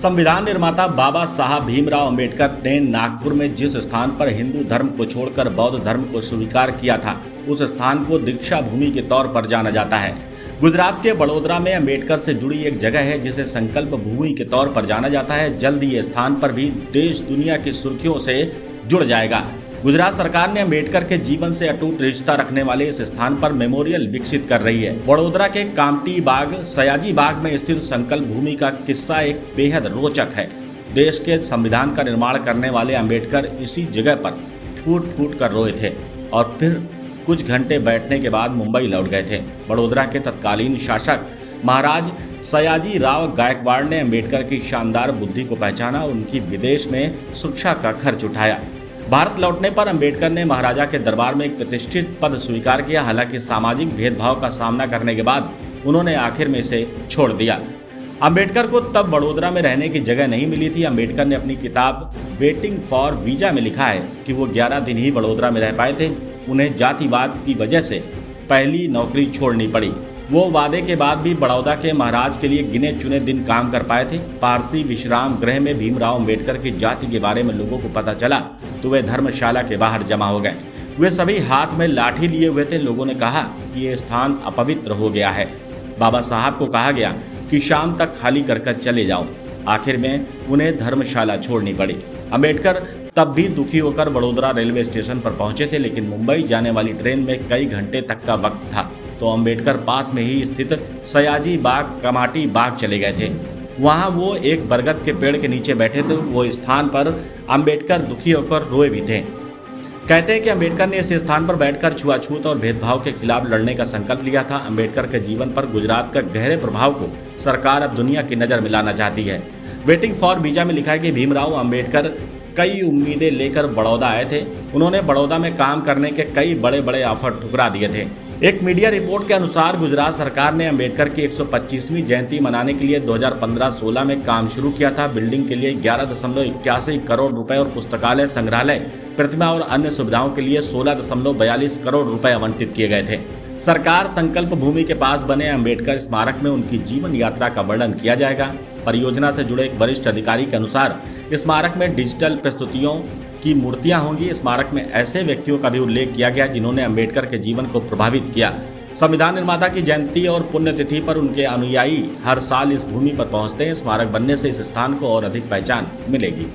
संविधान निर्माता बाबा साहब भीमराव अंबेडकर ने नागपुर में जिस स्थान पर हिंदू धर्म को छोड़कर बौद्ध धर्म को स्वीकार किया था, उस स्थान को दीक्षा भूमि के तौर पर जाना जाता है। गुजरात के बड़ोदरा में अंबेडकर से जुड़ी एक जगह है जिसे संकल्प भूमि के तौर पर जाना जाता है। जल्द ही ये स्थान पर भी देश दुनिया की सुर्खियों से जुड़ जाएगा। गुजरात सरकार ने अंबेडकर के जीवन से अटूट रिश्ता रखने वाले इस स्थान पर मेमोरियल विकसित कर रही है। वडोदरा के कामटी बाग सयाजी बाग में स्थित संकल्प भूमि का किस्सा एक बेहद रोचक है। देश के संविधान का निर्माण करने वाले अंबेडकर इसी जगह पर फूट फूट कर रोए थे और फिर कुछ घंटे बैठने के बाद मुंबई लौट गए थे। वडोदरा के तत्कालीन शासक महाराज सयाजी राव गायकवाड़ ने अंबेडकर की शानदार बुद्धि को पहचाना और उनकी विदेश में शिक्षा का खर्च उठाया। भारत लौटने पर अंबेडकर ने महाराजा के दरबार में एक प्रतिष्ठित पद स्वीकार किया। हालांकि सामाजिक भेदभाव का सामना करने के बाद उन्होंने आखिर में इसे छोड़ दिया। अंबेडकर को तब वडोदरा में रहने की जगह नहीं मिली थी। अंबेडकर ने अपनी किताब वेटिंग फॉर वीजा में लिखा है कि वो 11 दिन ही वडोदरा में रह पाए थे। उन्हें जातिवाद की वजह से पहली नौकरी छोड़नी पड़ी। वो वादे के बाद भी बड़ौदा के महाराज के लिए गिने चुने दिन काम कर पाए थे। पारसी विश्राम गृह में भीमराव अंबेडकर की जाति के बारे में लोगों को पता चला तो वे धर्मशाला के बाहर जमा हो गए। वे सभी हाथ में लाठी लिए हुए थे। लोगों ने कहा कि ये स्थान अपवित्र हो गया है। बाबा साहब को कहा गया कि शाम तक खाली कर चले जाओ। आखिर में उन्हें धर्मशाला छोड़नी पड़ी। अंबेडकर तब भी दुखी होकर वडोदरा रेलवे स्टेशन पर पहुंचे थे, लेकिन मुंबई जाने वाली ट्रेन में कई घंटे तक का वक्त था तो अंबेडकर पास में ही स्थित सयाजी बाग कमाटी बाग चले गए थे। वहां वो एक बरगद के पेड़ के नीचे बैठे थे। वो स्थान पर अंबेडकर दुखी होकर रोए भी थे। कहते हैं कि अंबेडकर ने इस स्थान पर बैठकर छुआछूत और भेदभाव के खिलाफ लड़ने का संकल्प लिया था। अंबेडकर के जीवन पर गुजरात का गहरे प्रभाव को सरकार अब दुनिया की नज़र में लाना चाहती है। वेटिंग फॉर वीजा में लिखा है कि भीमराव अंबेडकर कई उम्मीदें लेकर बड़ौदा आए थे। उन्होंने बड़ौदा में काम करने के कई बड़े बड़े ऑफर ठुकरा दिए थे। एक मीडिया रिपोर्ट के अनुसार गुजरात सरकार ने अंबेडकर की 125वीं जयंती मनाने के लिए 2015-16 में काम शुरू किया था। बिल्डिंग के लिए 11.81 करोड़ रुपए और पुस्तकालय, संग्रहालय, प्रतिमा और अन्य सुविधाओं के लिए 16.42 करोड़ रुपए आवंटित किए गए थे। सरकार संकल्प भूमि के पास बने अंबेडकर स्मारक में उनकी जीवन यात्रा का वर्णन किया जाएगा। परियोजना से जुड़े एक वरिष्ठ अधिकारी के अनुसार स्मारक में डिजिटल प्रस्तुतियों की मूर्तियां होंगी। स्मारक में ऐसे व्यक्तियों का भी उल्लेख किया गया जिन्होंने अंबेडकर के जीवन को प्रभावित किया। संविधान निर्माता की जयंती और पुण्यतिथि पर उनके अनुयायी हर साल इस भूमि पर पहुंचते हैं। स्मारक बनने से इस स्थान को और अधिक पहचान मिलेगी।